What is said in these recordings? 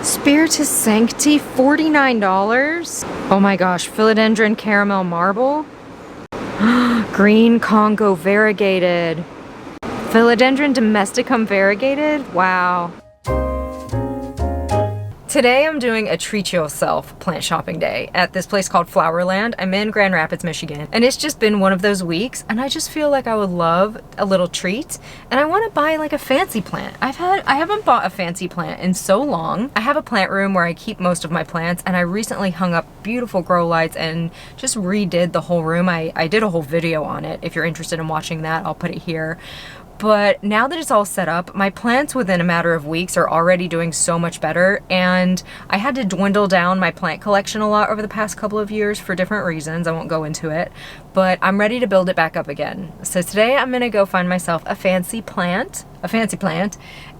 Spiritus Sancti, $49. Oh my gosh, Philodendron Caramel Marble. Green Congo Variegated. Philodendron Domesticum Variegated? Wow. Today I'm doing a treat yourself plant shopping day at this place called Flowerland. I'm in Grand Rapids, Michigan, and it's just been one of those weeks and I just feel like I would love a little treat and I want to buy like a fancy plant. I haven't bought a fancy plant in so long. I have a plant room where I keep most of my plants and I recently hung up beautiful grow lights and just redid the whole room. I did a whole video on it. If you're interested in watching that, I'll put it here. But now that it's all set up, my plants within a matter of weeks are already doing so much better, and I had to dwindle down my plant collection a lot over the past couple of years for different reasons. I won't go into it, but I'm ready to build it back up again. So today I'm gonna go find myself a fancy plant,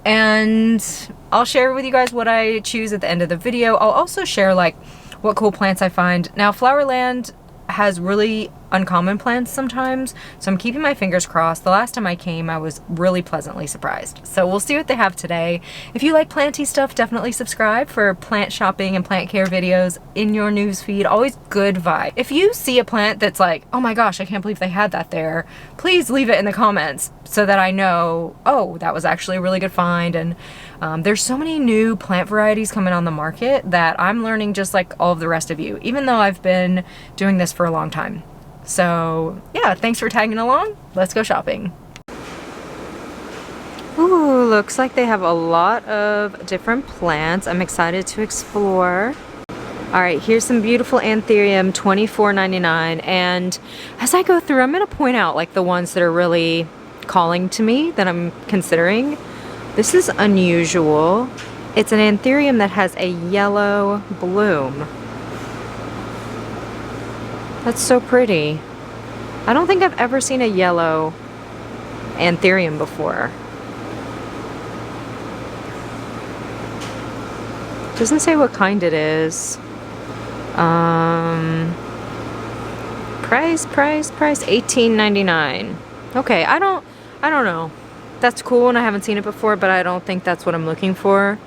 and I'll share with you guys what I choose at the end of the video. I'll also share like what cool plants I find. Now Flowerland has really uncommon plants sometimes, so I'm keeping my fingers crossed. The last time I came, I was really pleasantly surprised. So we'll see what they have today. If you like planty stuff, definitely subscribe for plant shopping and plant care videos in your news feed. Always good vibe. If you see a plant that's like, oh my gosh, I can't believe they had that there, please leave it in the comments so that I know, oh, that was actually a really good find. And there's so many new plant varieties coming on the market that I'm learning just like all of the rest of you, even though I've been doing this for a long time. So yeah, thanks for tagging along. Let's go shopping. Ooh, looks like they have a lot of different plants. I'm excited to explore. All right, here's some beautiful anthurium, $24.99. And as I go through, I'm gonna point out like the ones that are really calling to me that I'm considering. This is unusual. It's an anthurium that has a yellow bloom. That's so pretty. I don't think I've ever seen a yellow anthurium before. Doesn't say what kind it is. Price, $18.99. Okay, I don't know. That's cool and I haven't seen it before, but I don't think that's what I'm looking for.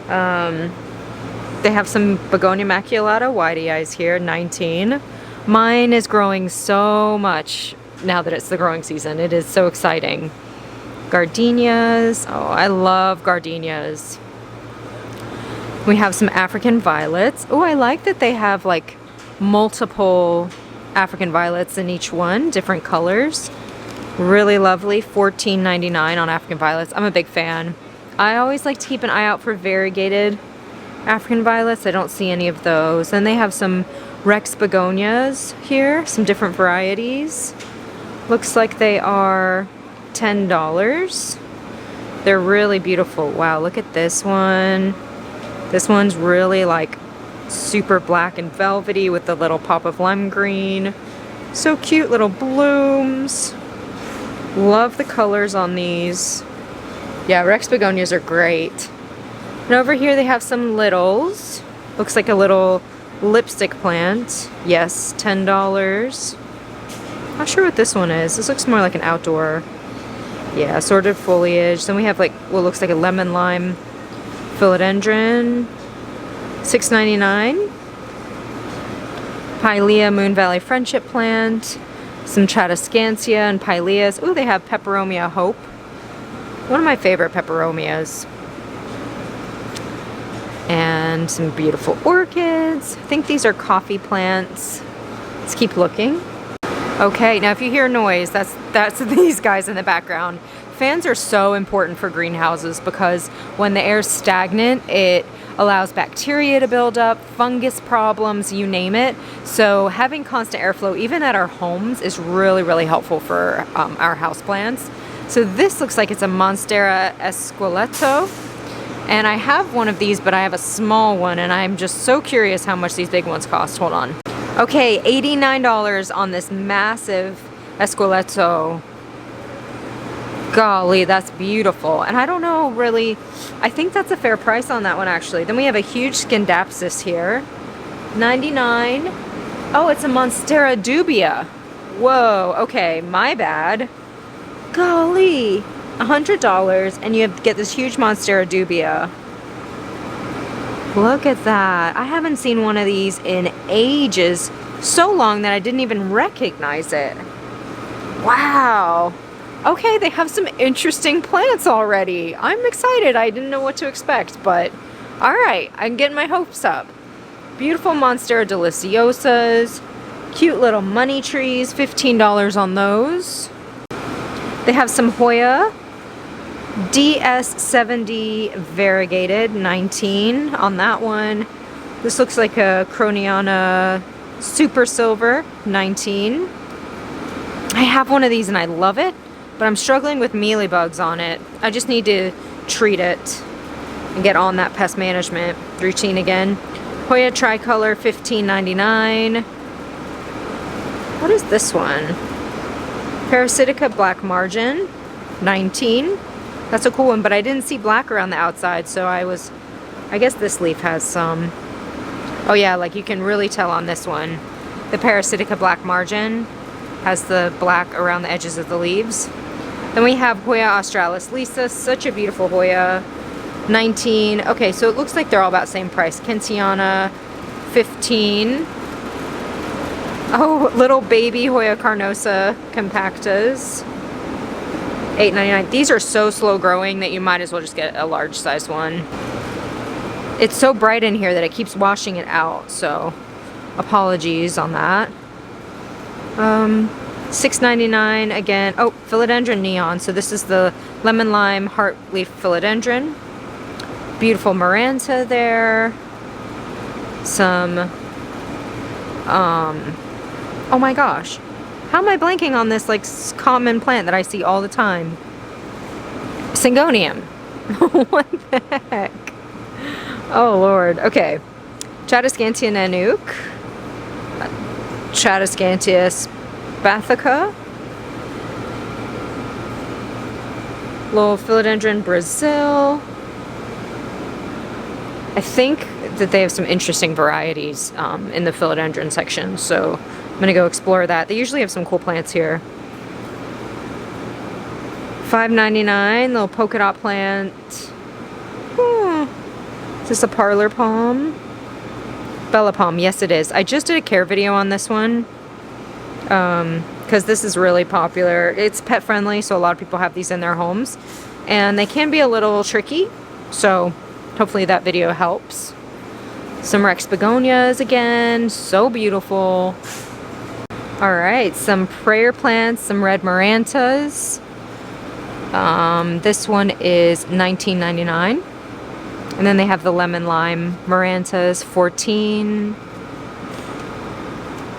They have some begonia maculata, whitey eyes here, $19. Mine is growing so much now that it's the growing season. It is so exciting. Gardenias. Oh, I love gardenias. We have some African violets. Oh, I like that they have like multiple African violets in each one, different colors. Really lovely. $14.99 on African violets. I'm a big fan. I always like to keep an eye out for variegated African violets. I don't see any of those. Then they have some Rex begonias here, some different varieties. Looks like they are $10. They're really beautiful. Wow, look at this one. This one's really like super black and velvety with a little pop of lime green. So cute, little blooms. Love the colors on these. Yeah, Rex begonias are great. And over here they have some littles. Looks like a little lipstick plant. Yes, $10. Not sure what this one is. This looks more like an outdoor. Yeah, assorted foliage. Then we have like what looks like a lemon lime philodendron. $6.99. Pilea Moon Valley Friendship Plant. Some Chattiscantia and Pileas. Ooh, they have Peperomia Hope. One of my favorite peperomias. And some beautiful orchids. I think these are coffee plants. Let's keep looking. Okay, now if you hear noise, that's these guys in the background. Fans are so important for greenhouses because when the air's stagnant, it allows bacteria to build up, fungus problems, you name it. So having constant airflow, even at our homes, is really, really helpful for our houseplants. So this looks like it's a Monstera esqueleto. And I have one of these, but I have a small one, and I'm just so curious how much these big ones cost. Hold on. Okay, $89 on this massive esqueleto. Golly, that's beautiful. And I don't know really, I think that's a fair price on that one actually. Then we have a huge Scindapsus here. $99. Oh, it's a Monstera dubia. Whoa, okay, my bad. Golly, $100 and you get this huge Monstera dubia. Look at that. I haven't seen one of these in ages. So long that I didn't even recognize it. Wow. Okay, they have some interesting plants already. I'm excited. I didn't know what to expect, but all right, I'm getting my hopes up. Beautiful Monstera deliciosas. Cute little money trees, $15 on those. They have some Hoya. DS70 variegated, 19 on that one. This looks like a Croniana super silver, 19. I have one of these and I love it, but I'm struggling with mealybugs on it. I just need to treat it and get on that pest management routine again. Hoya tricolor, $15.99. What is this one? Parasitica black margin, 19. That's a cool one, but I didn't see black around the outside, so I guess this leaf has some. Oh yeah, like you can really tell on this one. The Parasitica black margin has the black around the edges of the leaves. Then we have Hoya australis lisa, such a beautiful Hoya, 19. Okay, so it looks like they're all about the same price. Kentiana, 15. Oh, little baby Hoya carnosa compactas, $8.99. These are so slow growing that you might as well just get a large size one. It's so bright in here that it keeps washing it out, so apologies on that. $6.99 again. Oh, Philodendron neon. So this is the lemon lime heart leaf Philodendron. Beautiful Maranta there. Some oh my gosh. How am I blanking on this like common plant that I see all the time? Syngonium. What the heck? Oh Lord. Okay. Chattiscantia nanook. Chattiscantia spathica. Little Philodendron Brazil. I think that they have some interesting varieties in the Philodendron section, so I'm gonna go explore that. They usually have some cool plants here. $5.99, little polka dot plant. Is this a parlor palm? Bella palm, yes it is. I just did a care video on this one because this is really popular. It's pet friendly, so a lot of people have these in their homes, and they can be a little tricky, so hopefully that video helps. Some Rex begonias again, so beautiful. All right, some prayer plants, some red marantas. This one is $19.99. And then they have the lemon lime marantas, $14.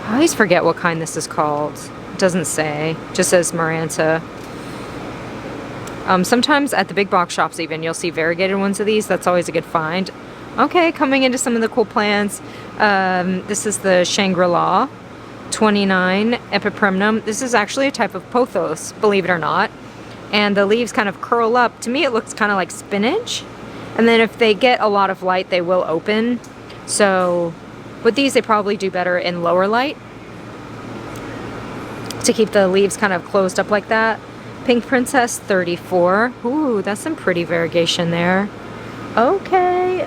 I always forget what kind this is called. It doesn't say, it just says maranta. Sometimes at the big box shops even, you'll see variegated ones of these. That's always a good find. Okay, coming into some of the cool plants. This is the Shangri-La, $29, Epipremnum. This is actually a type of pothos, believe it or not. And the leaves kind of curl up. To me, it looks kind of like spinach. And then if they get a lot of light, they will open. So with these, they probably do better in lower light to keep the leaves kind of closed up like that. Pink Princess, $34. Ooh, that's some pretty variegation there. Okay.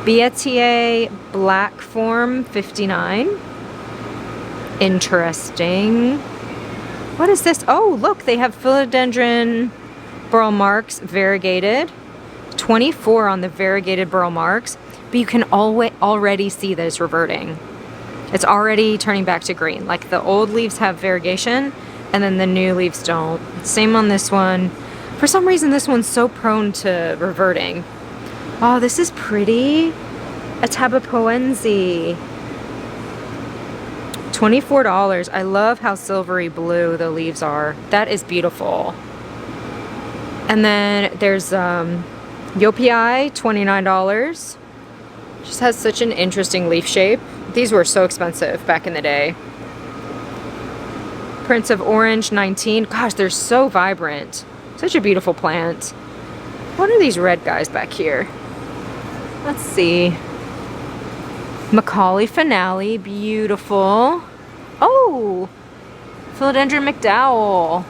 Bietier Black Form, $59. Interesting. What is this? Oh, look, they have Philodendron burl marks variegated. $24 on the variegated burl marks, but you can already see that it's reverting. It's already turning back to green. Like the old leaves have variegation, and then the new leaves don't. Same on this one. For some reason, this one's so prone to reverting. Oh, this is pretty. A Tabapoense. $24. I love how silvery blue the leaves are. That is beautiful. And then there's Yopii, $29. Just has such an interesting leaf shape. These were so expensive back in the day. Prince of Orange, $19. Gosh, they're so vibrant. Such a beautiful plant. What are these red guys back here? Let's see. Macaulay Finale, beautiful. Oh, Philodendron McDowell,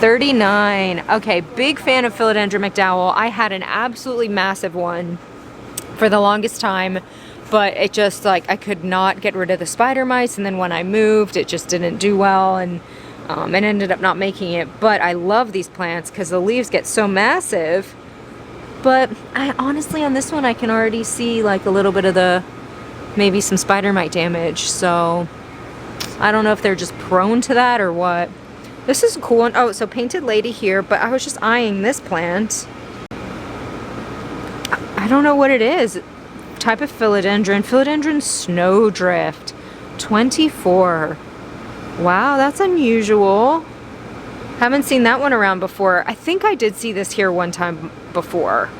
$39. Okay, big fan of Philodendron McDowell. I had an absolutely massive one for the longest time, but it just like I could not get rid of the spider mice, and then when I moved it just didn't do well, and it ended up not making it. But I love these plants because the leaves get so massive. But I honestly, on this one, I can already see like a little bit of the, maybe some spider mite damage. So I don't know if they're just prone to that or what. This is a cool one. Oh, so painted lady here, but I was just eyeing this plant. I don't know what it is. Type of philodendron. Philodendron snowdrift. 24. Wow, that's unusual. Haven't seen that one around before. I think I did see this here one time before.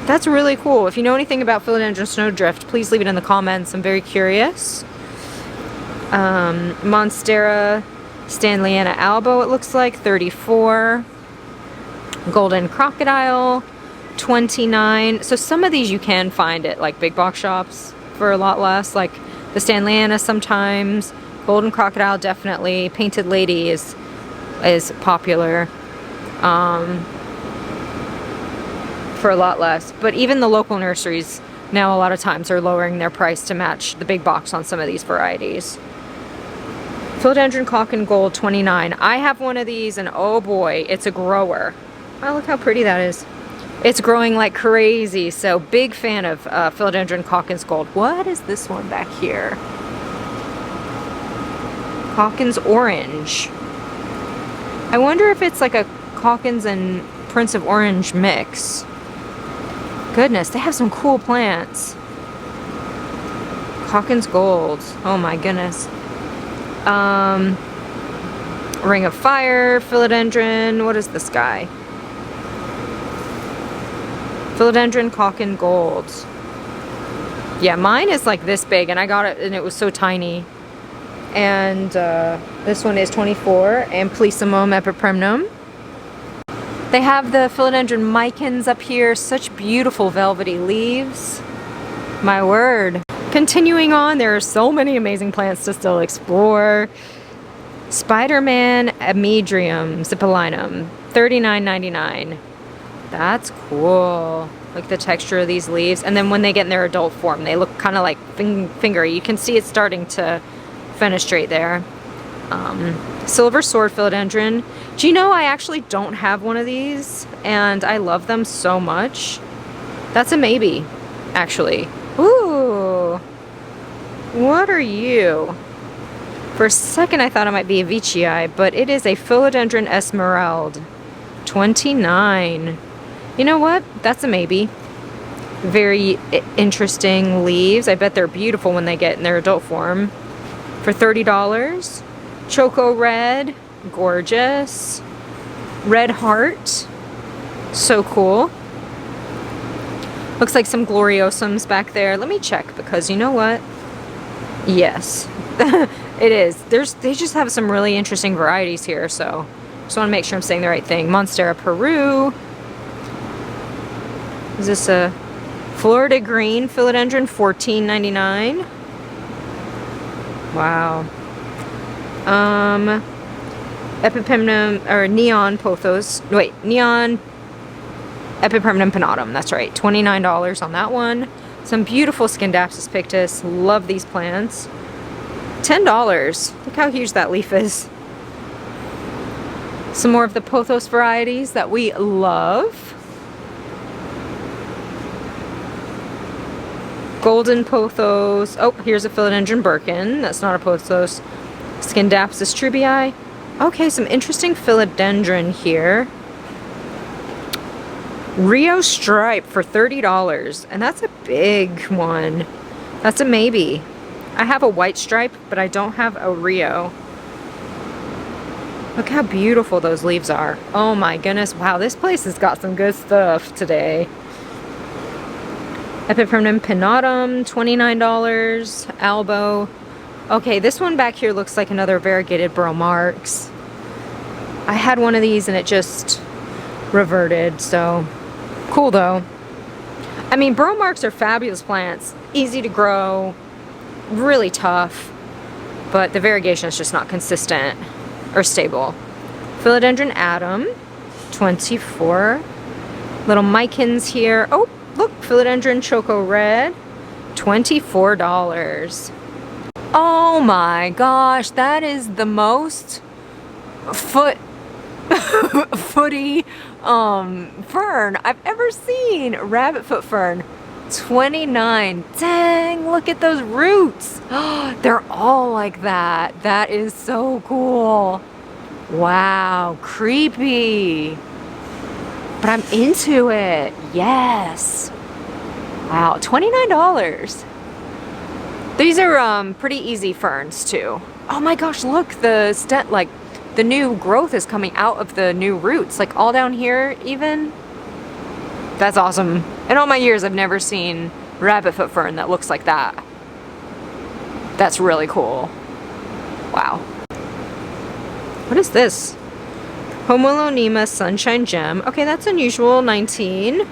That's really cool. If you know anything about Philodendron snowdrift, please leave it in the comments. I'm very curious. Monstera Stanleyana albo, it looks like, 34. Golden crocodile, 29. So some of these you can find at like big box shops for a lot less, like the Stanleyana sometimes. Golden crocodile definitely. Painted lady is popular for a lot less. But even the local nurseries now a lot of times are lowering their price to match the big box on some of these varieties. Philodendron cock and gold, 29. I have one of these, and oh boy, it's a grower. Oh, look how pretty that is. It's growing like crazy. So big fan of Philodendron Calkins gold. What is this one back here? Calkins orange. I wonder if it's like a Calkins and Prince of Orange mix. Goodness, they have some cool plants. Calkins gold. Oh my goodness. Ring of Fire, Philodendron. What is this guy? Philodendron Calkin gold. Yeah, mine is like this big, and I got it and it was so tiny. And this one is 24, and Plesimum epipremnum. They have the Philodendron micans up here, such beautiful velvety leaves. My word. Continuing on, there are so many amazing plants to still explore. Spider-Man Amedrium Zippolinum, $39.99. That's cool. Like the texture of these leaves. And then when they get in their adult form, they look kind of like fingery. You can see it's starting to fenestrate there. Silver Sword Philodendron. Do you know I actually don't have one of these, and I love them so much? That's a maybe, actually. Ooh, what are you? For a second I thought it might be a Veitchii, but it is a Philodendron Esmeralda, 29. You know what? That's a maybe. Very interesting leaves. I bet they're beautiful when they get in their adult form. For $30. Choco Red, gorgeous. Red Heart, so cool. Looks like some Gloriosums back there. Let me check, because you know what? Yes, it is. They just have some really interesting varieties here, so just want to make sure I'm saying the right thing. Monstera Peru. Is this a Florida Green Philodendron, $14.99? Wow. Epipremnum, or Neon Pothos. Wait, Neon Epipremnum Pinatum. That's right. $29 on that one. Some beautiful Scindapsus pictus. Love these plants. $10. Look how huge that leaf is. Some more of the pothos varieties that we love. Golden pothos. Oh, here's a Philodendron Birkin. That's not a pothos. Scindapsus trubii. Okay, some interesting philodendron here. Rio Stripe for $30, and that's a big one. That's a maybe. I have a white stripe, but I don't have a Rio. Look how beautiful those leaves are. Oh my goodness, wow, this place has got some good stuff today. Epipremnum Pinatum, $29. Albo. Okay, this one back here looks like another variegated Bromarx. I had one of these and it just reverted, so cool though. I mean, Bromarx are fabulous plants, easy to grow, really tough, but the variegation is just not consistent or stable. Philodendron Atom, 24. Little micans here. Oh, look, Philodendron Choco Red, $24. Oh my gosh, that is the most footy fern I've ever seen. Rabbit foot fern, 29. Dang, look at those roots. They're all like that. That is so cool. Wow, creepy. But I'm into it. Yes. Wow, $29. These are pretty easy ferns too. Oh my gosh, look, the new growth is coming out of the new roots, like all down here even. That's awesome. In all my years, I've never seen rabbit foot fern that looks like that. That's really cool. Wow. What is this? Aglaonema Sunshine Gem. Okay, that's unusual, 19.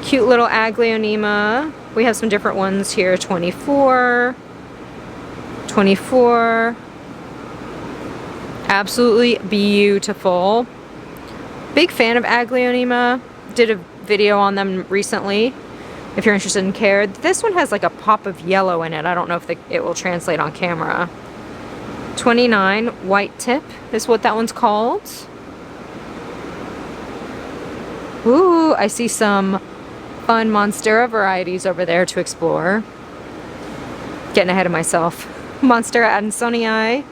Cute little aglaonema. We have some different ones here, 24. 24. Absolutely beautiful. Big fan of aglaonema. Did a video on them recently, if you're interested in care. This one has like a pop of yellow in it. I don't know if it will translate on camera. 29, white tip is what that one's called. Ooh, I see some fun Monstera varieties over there to explore. Getting ahead of myself. Monstera adansonii,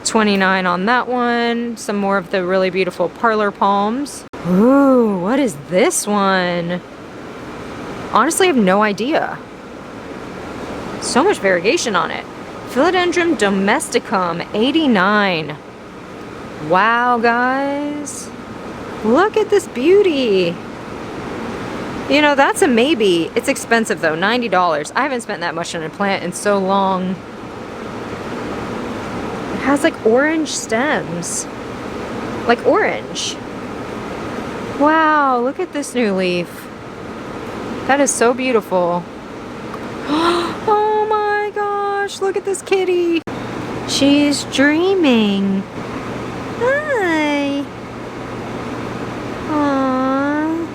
29 on that one. Some more of the really beautiful parlor palms. Ooh, what is this one? Honestly, I have no idea. So much variegation on it. Philodendron domesticum, 89. Wow, guys. Look at this beauty. You know, that's a maybe. It's expensive though, $90. I haven't spent that much on a plant in so long. It has like orange stems. Like orange. Wow, look at this new leaf. That is so beautiful. Oh my gosh, look at this kitty. She's dreaming. Hi. Aww.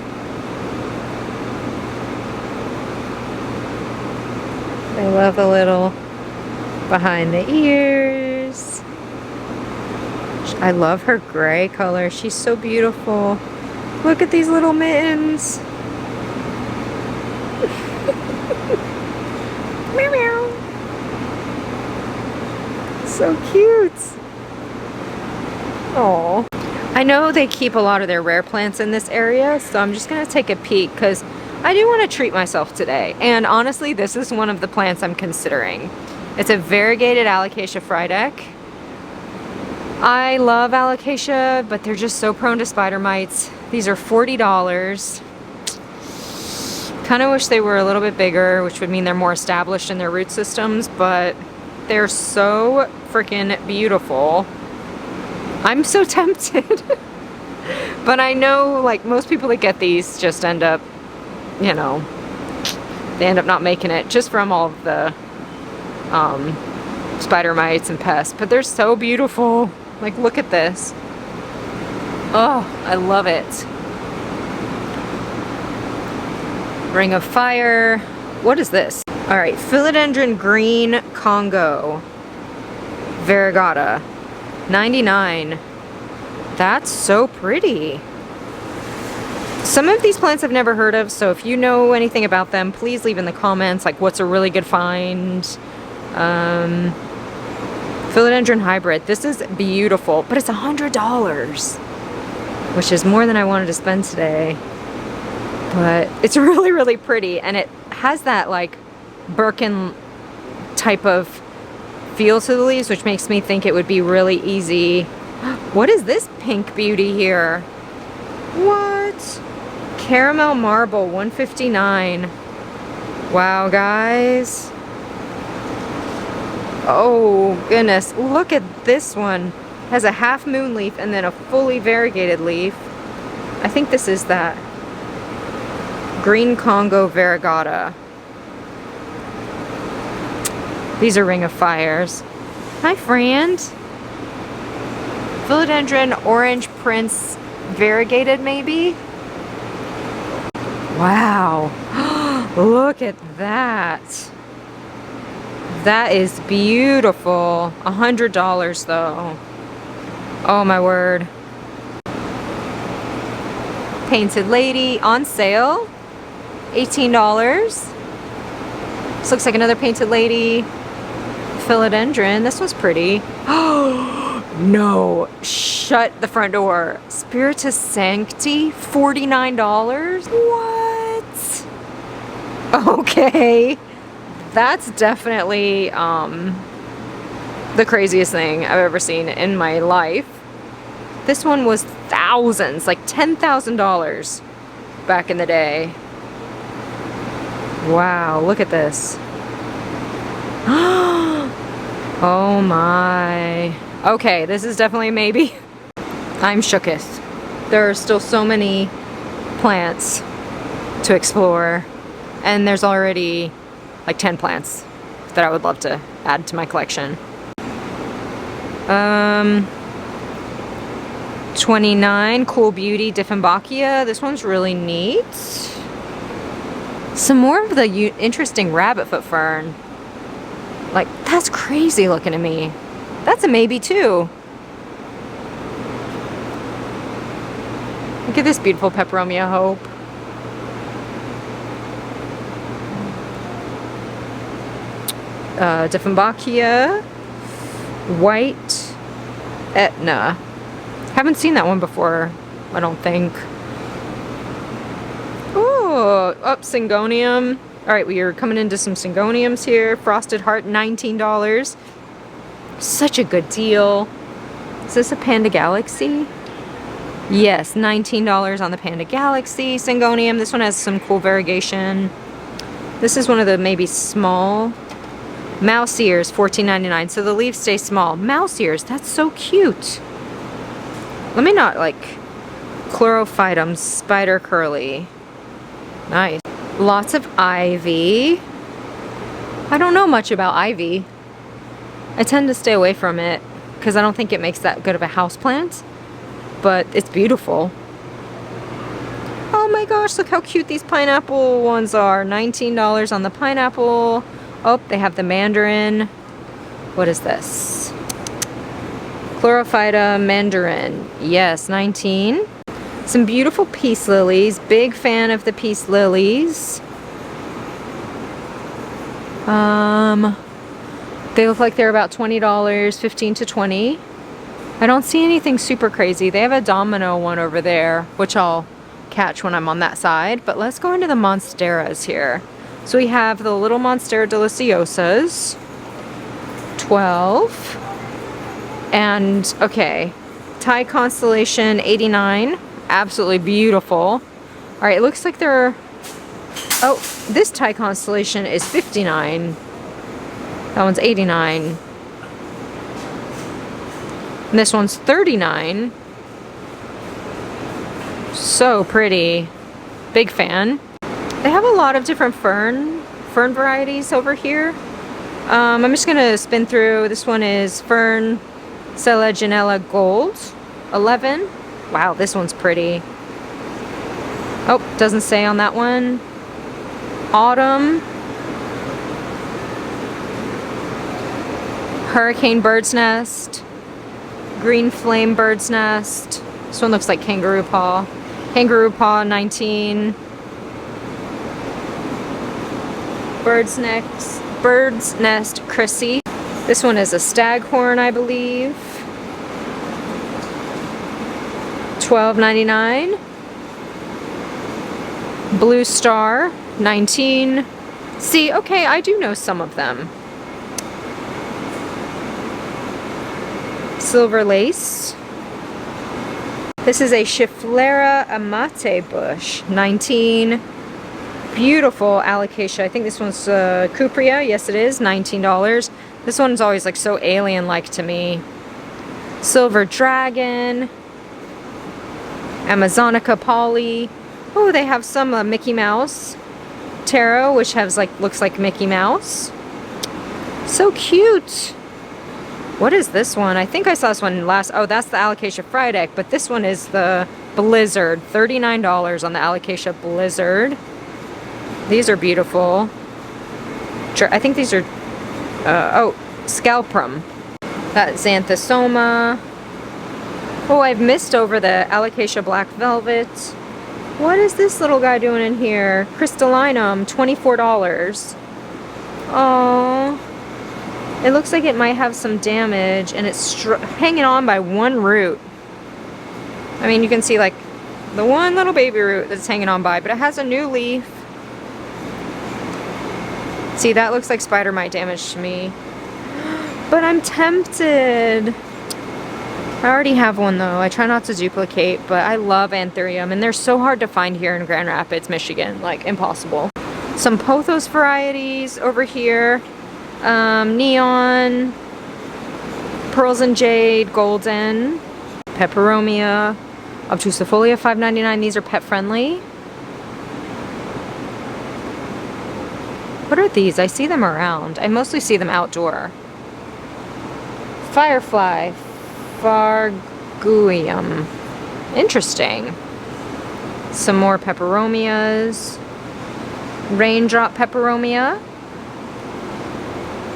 I love a little behind the ears. I love her gray color. She's so beautiful. Look at these little mittens. Meow meow. So cute. Oh. I know they keep a lot of their rare plants in this area, so I'm just gonna take a peek because I do want to treat myself today. And honestly, this is one of the plants I'm considering. It's a variegated Alocasia frydek. I love Alocasia, but they're just so prone to spider mites. These are $40. Kind of wish they were a little bit bigger, which would mean they're more established in their root systems, but they're so freaking beautiful. I'm so tempted. But I know, like, most people that get these just end up, you know, they end up not making it just from all of the spider mites and pests. But they're so beautiful. Like, look at this. Oh, I love it. Ring of Fire. What is this? All right, Philodendron Green Congo Variegata, 99. That's so pretty. Some of these plants I've never heard of, so if you know anything about them, please leave in the comments, like what's a really good find. Philodendron hybrid. This is beautiful, but it's $100, which is more than I wanted to spend today. But it's really, really pretty, and it has that like Birkin type of feel to the leaves, which makes me think it would be really easy. What is this pink beauty here? What? Caramel Marble, 159. Wow, guys. Oh, goodness. Look at this one. It has a half moon leaf and then a fully variegated leaf. I think this is that. Green Congo Variegata. These are Ring of Fires. Hi, friend. Philodendron Orange Prince Variegated, maybe? Wow. Look at that. That is beautiful. $100 though. Oh my word. Painted lady on sale. $18. This looks like another painted lady. Philodendron. This one's pretty. Oh no. Shut the front door. Spiritus Sancti. $49. What? Okay. That's definitely the craziest thing I've ever seen in my life. This one was thousands, like $10,000 back in the day. Wow, look at this. Oh my. Okay, this is definitely a maybe. I'm shooketh. There are still so many plants to explore, and there's already like 10 plants that I would love to add to my collection. 29, Cool Beauty Dieffenbachia. This one's really neat. Some more of the interesting rabbit foot fern. Like, that's crazy looking to me. That's a maybe too. Look at this beautiful Peperomia Hope. Dieffenbachia, White Etna. Haven't seen that one before, I don't think. Oh, Syngonium. All right, we are coming into some Syngoniums here. Frosted Heart, $19. Such a good deal. Is this a Panda Galaxy? Yes, $19 on the Panda Galaxy Syngonium. This one has some cool variegation. This is one of the maybe small mouse ears, $14.99. So the leaves stay small. Mouse ears, that's so cute. Let me not like Chlorophytum Spider Curly. Nice. Lots of ivy. I don't know much about ivy. I tend to stay away from it because I don't think it makes that good of a house plant. But it's beautiful. Oh my gosh, look how cute these pineapple ones are. $19 on the pineapple. Oh, they have the mandarin. What is this? Chlorophyta mandarin. Yes, 19. Some beautiful peace lilies. Big fan of the peace lilies. They look like they're about $20, 15 to 20. I don't see anything super crazy. They have a domino one over there, which I'll catch when I'm on that side. But let's go into the Monsteras here. So we have the little Monstera deliciosas. 12. And, okay, Thai Constellation, 89. Absolutely beautiful. All right, it looks like they're... Oh, this Thai Constellation is 59. That one's 89. And this one's 39. So pretty. Big fan. They have a lot of different fern varieties over here. I'm just gonna spin through. This one is Fern Selaginella Gold, 11. Wow, this one's pretty. Oh, doesn't say on that one. Autumn. Hurricane Bird's Nest. Green Flame Bird's Nest. This one looks like Kangaroo Paw. Kangaroo Paw, 19. Bird's Nest Chrissy. This one is a Staghorn, I believe. $12.99. Blue Star, 19. See, okay, I do know some of them. Silver Lace. This is a Schefflera amate bush, 19. Beautiful Alocasia. I think this one's Cupria. Yes, it is. $19. This one's always like so alien-like to me. Silver Dragon. Amazonica Polly. Oh, they have some Mickey Mouse tarot, which has like looks like Mickey Mouse. So cute. What is this one? I think I saw this one last. Oh, that's the Alocasia Frydek, but this one is the Blizzard. $39 on the Alocasia Blizzard. These are beautiful. I think these are, oh, scalprum. That xanthosoma. Oh, I've missed over the Alocasia black velvet. What is this little guy doing in here? Crystallinum, $24. Oh, it looks like it might have some damage, and it's hanging on by one root. I mean, you can see like the one little baby root that's hanging on by, but it has a new leaf. See, that looks like spider mite damage to me. But I'm tempted. I already have one though. I try not to duplicate, but I love anthurium, and they're so hard to find here in Grand Rapids, Michigan. Like, impossible. Some pothos varieties over here. Neon, pearls and jade, golden, peperomia, obtusifolia, $5.99. These are pet friendly. What are these? I see them around. I mostly see them outdoor. Firefly, Farguium. Interesting. Some more peperomias. Raindrop peperomia.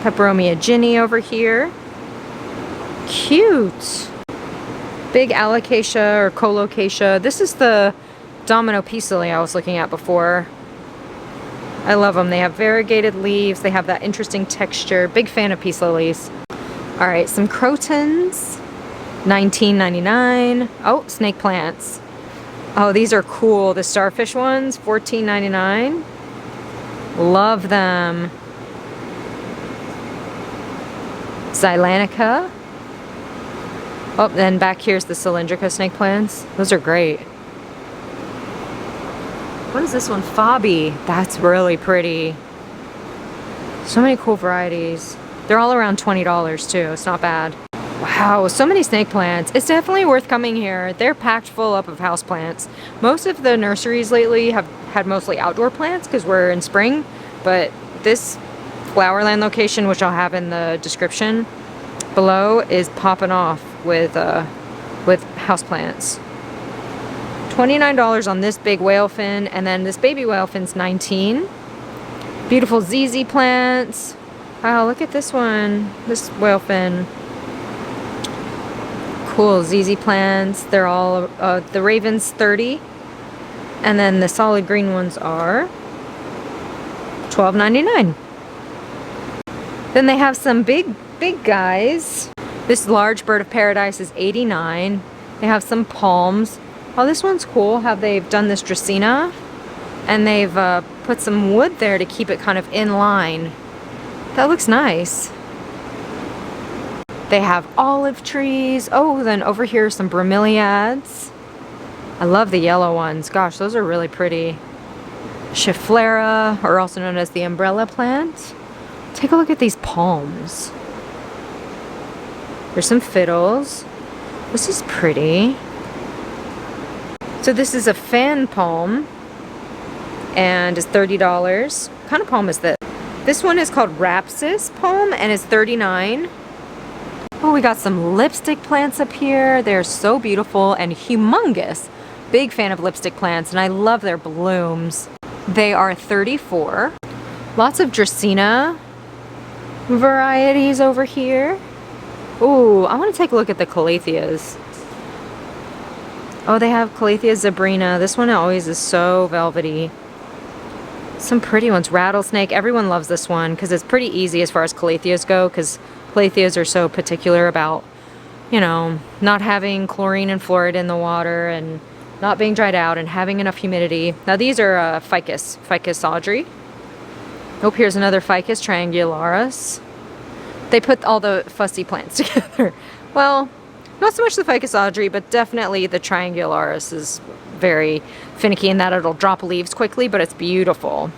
Peperomia Ginny over here. Cute. Big Alocasia or Colocasia. This is the Domino Pisili I was looking at before. I love them. They have variegated leaves. They have that interesting texture. Big fan of peace lilies. All right, some crotons. $19.99. Oh, snake plants. Oh, these are cool. The starfish ones, $14.99. Love them. Xylanica. Oh, then back here's the cylindrica snake plants. Those are great. What is this one? Fabi. That's really pretty. So many cool varieties. They're all around $20 too. It's not bad. Wow, so many snake plants. It's definitely worth coming here. They're packed full up of houseplants. Most of the nurseries lately have had mostly outdoor plants because we're in spring, but this Flowerland location, which I'll have in the description below, is popping off with houseplants. $29 on this big whale fin, and then this baby whale fin's $19. Beautiful ZZ plants. Wow, look at this one. This whale fin. Cool ZZ plants. They're all the Raven's $30, and then the solid green ones are $12.99. Then they have some big guys. This large bird of paradise is $89. They have some palms. Oh, this one's cool how they've done this Dracaena, and they've put some wood there to keep it kind of in line. That looks nice. They have olive trees. Oh, then over here are some bromeliads. I love the yellow ones. Gosh, those are really pretty. Schefflera, or also known as the umbrella plant. Take a look at these palms. There's some fiddles. This is pretty. So this is a fan palm, and is $30. What kind of palm is this? This one is called Rapsis palm, and is $39. Oh, we got some lipstick plants up here. They're so beautiful and humongous. Big fan of lipstick plants, and I love their blooms. They are $34. Lots of Dracaena varieties over here. Ooh, I want to take a look at the Calatheas. Oh, they have Calathea zebrina. This one always is so velvety. Some pretty ones. Rattlesnake. Everyone loves this one because it's pretty easy as far as Calatheas go, because Calatheas are so particular about, you know, not having chlorine and fluoride in the water and not being dried out and having enough humidity. Now these are Ficus Audrey. Oh, here's another Ficus triangularis. They put all the fussy plants together. Well, not so much the Ficus Audrey, but definitely the triangularis is very finicky in that it'll drop leaves quickly, but it's beautiful.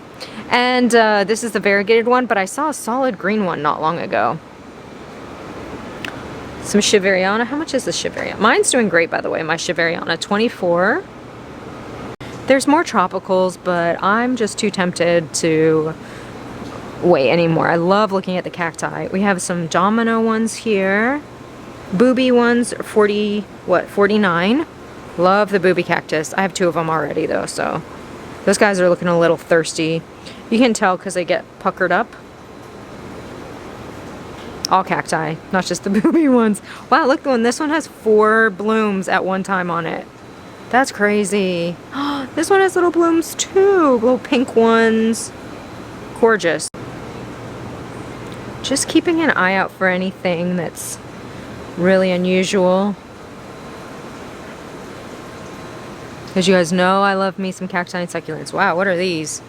And this is the variegated one, but I saw a solid green one not long ago. Some Shiveriana. How much is this Shiveriana? Mine's doing great, by the way. My Shiveriana, $24. There's more tropicals, but I'm just too tempted to wait anymore. I love looking at the cacti. We have some domino ones here. Booby ones, 49. Love the booby cactus. I have two of them already though, so Those guys are looking a little thirsty. You can tell because they get puckered up. All cacti, not just the booby ones. Wow, look, this one has 4 blooms at one time on it. That's crazy. This one has little blooms too, little pink ones. Gorgeous. Just keeping an eye out for anything that's really unusual. As you guys know, I love me some cacti and succulents. Wow, what are these?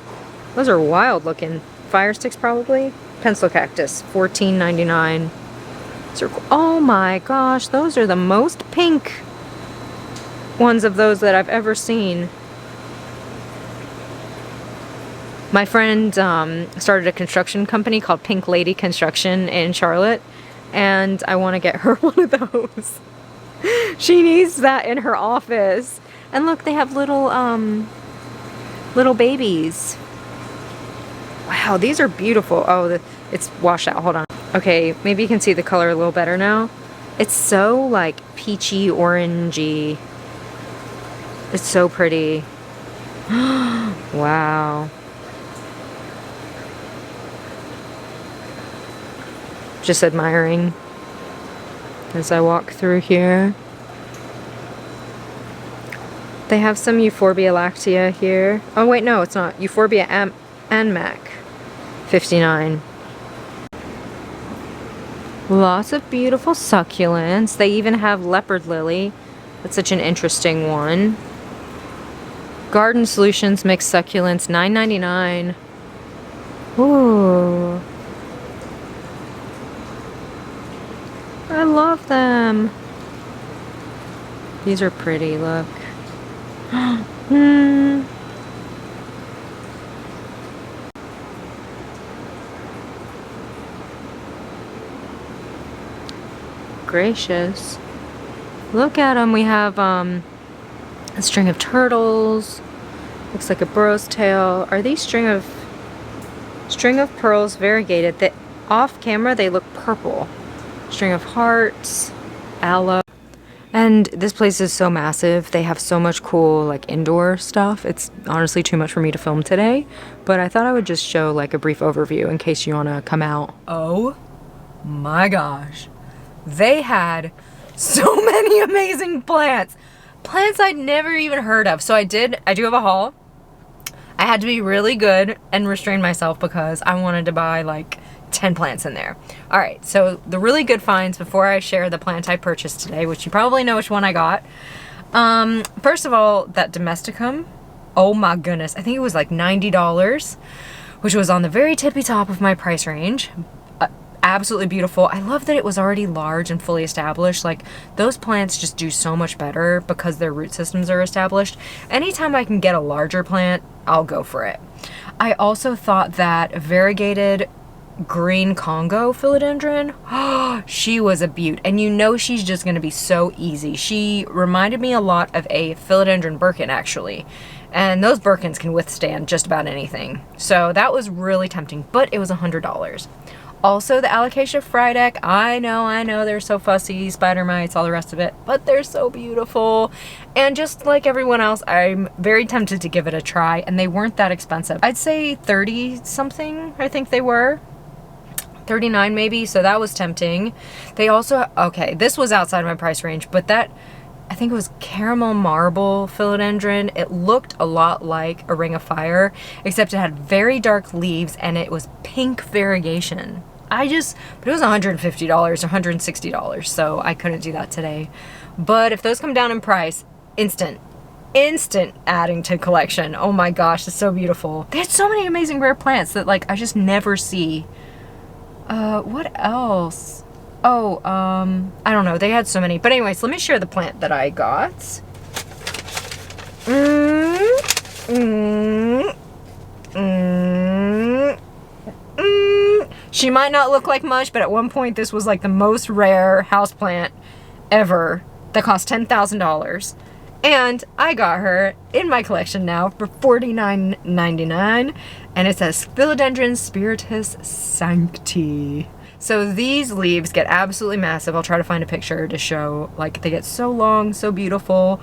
Those are wild looking. Fire sticks probably. Pencil cactus, $14.99. Oh my gosh, those are the most pink ones of those that I've ever seen. My friend started a construction company called Pink Lady Construction in Charlotte, and I want to get her one of those. She needs that in her office. And look, they have little little babies. Wow, these are beautiful. Oh, it's washed out. Hold on. Okay, maybe you can see the color a little better now. It's so like peachy orangey. It's so pretty. Wow. Just admiring as I walk through here. They have some Euphorbia lactea here. Oh wait, no, it's not. Euphorbia anmac, $59. Lots of beautiful succulents. They even have leopard lily. That's such an interesting one. Garden Solutions mixed succulents, $9.99. Ooh. I love them. These are pretty, look. Gracious. Look at them. We have a string of turtles. Looks like a burrow's tail. Are these string of pearls variegated? That off camera they look purple. String of hearts, aloe. And this place is so massive. They have so much cool like indoor stuff. It's honestly too much for me to film today, but I thought I would just show like a brief overview in case you want to come out. Oh my gosh. They had so many amazing plants. Plants I'd never even heard of. So I do have a haul. I had to be really good and restrain myself because I wanted to buy like 10 plants in there. Alright, so the really good finds before I share the plant I purchased today, which you probably know which one I got. First of all, that domesticum. Oh my goodness, I think it was like $90, which was on the very tippy top of my price range. Absolutely beautiful. I love that it was already large and fully established. Like, those plants just do so much better because their root systems are established. Anytime I can get a larger plant, I'll go for it. I also thought that variegated green Congo philodendron, she was a beaut, and you know she's just going to be so easy. She reminded me a lot of a philodendron Birkin actually, and those Birkins can withstand just about anything. So that was really tempting, but it was $100. Also the Alocasia Frydek, I know they're so fussy, spider mites, all the rest of it, but they're so beautiful. And just like everyone else, I'm very tempted to give it a try, and they weren't that expensive. I'd say 30 something, I think they were. 39 maybe, so that was tempting. They also, okay, this was outside my price range, but that, I think it was caramel marble philodendron. It looked a lot like a ring of fire, except it had very dark leaves and it was pink variegation. But it was $150 or $160, so I couldn't do that today. But if those come down in price, instant adding to collection. Oh my gosh, it's so beautiful. They had so many amazing rare plants that like I just never see. What else? Oh, I don't know. They had so many. But anyways, let me share the plant that I got. She might not look like much, but at one point this was like the most rare houseplant ever that cost $10,000. And I got her in my collection now for $49.99, and it says Philodendron Spiritus Sancti. So these leaves get absolutely massive. I'll try to find a picture to show, like, they get so long, so beautiful.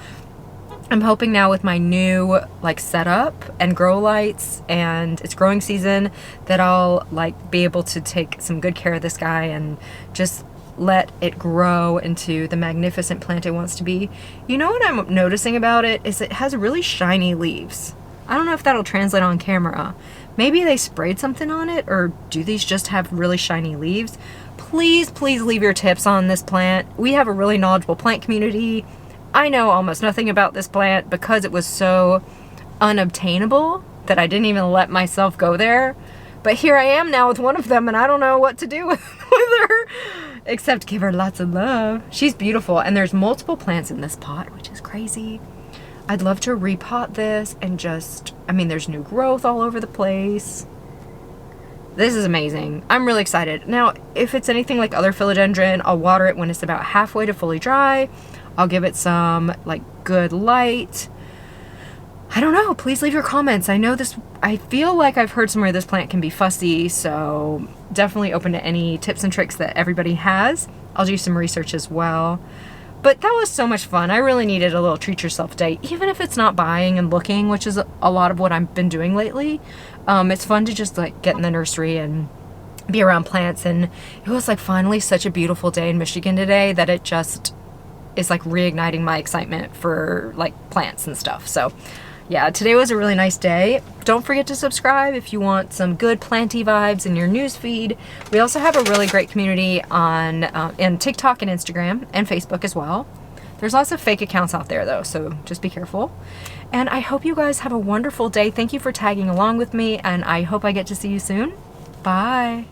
I'm hoping now with my new like setup and grow lights and it's growing season that I'll like be able to take some good care of this guy and just let it grow into the magnificent plant it wants to be. You know what I'm noticing about it is it has really shiny leaves. I don't know if that'll translate on camera. Maybe they sprayed something on it, or do these just have really shiny leaves? Please, please leave your tips on this plant. We have a really knowledgeable plant community. I know almost nothing about this plant because it was so unobtainable that I didn't even let myself go there. But here I am now with one of them and I don't know what to do with her except give her lots of love. She's beautiful and there's multiple plants in this pot, which is crazy. I'd love to repot this and just, I mean, there's new growth all over the place. This is amazing. I'm really excited. Now, if it's anything like other philodendron, I'll water it when it's about halfway to fully dry. I'll give it some like good light. I don't know. Please leave your comments. I know this, I feel like I've heard somewhere this plant can be fussy, so definitely open to any tips and tricks that everybody has. I'll do some research as well. But that was so much fun. I really needed a little treat yourself day, even if it's not buying and looking, which is a lot of what I've been doing lately. It's fun to just like get in the nursery and be around plants. And it was like finally such a beautiful day in Michigan today that it just is like reigniting my excitement for like plants and stuff. So yeah, today was a really nice day. Don't forget to subscribe if you want some good planty vibes in your news feed. We also have a really great community on in TikTok and Instagram and Facebook as well. There's lots of fake accounts out there though, so just be careful. And I hope you guys have a wonderful day. Thank you for tagging along with me, and I hope I get to see you soon. Bye.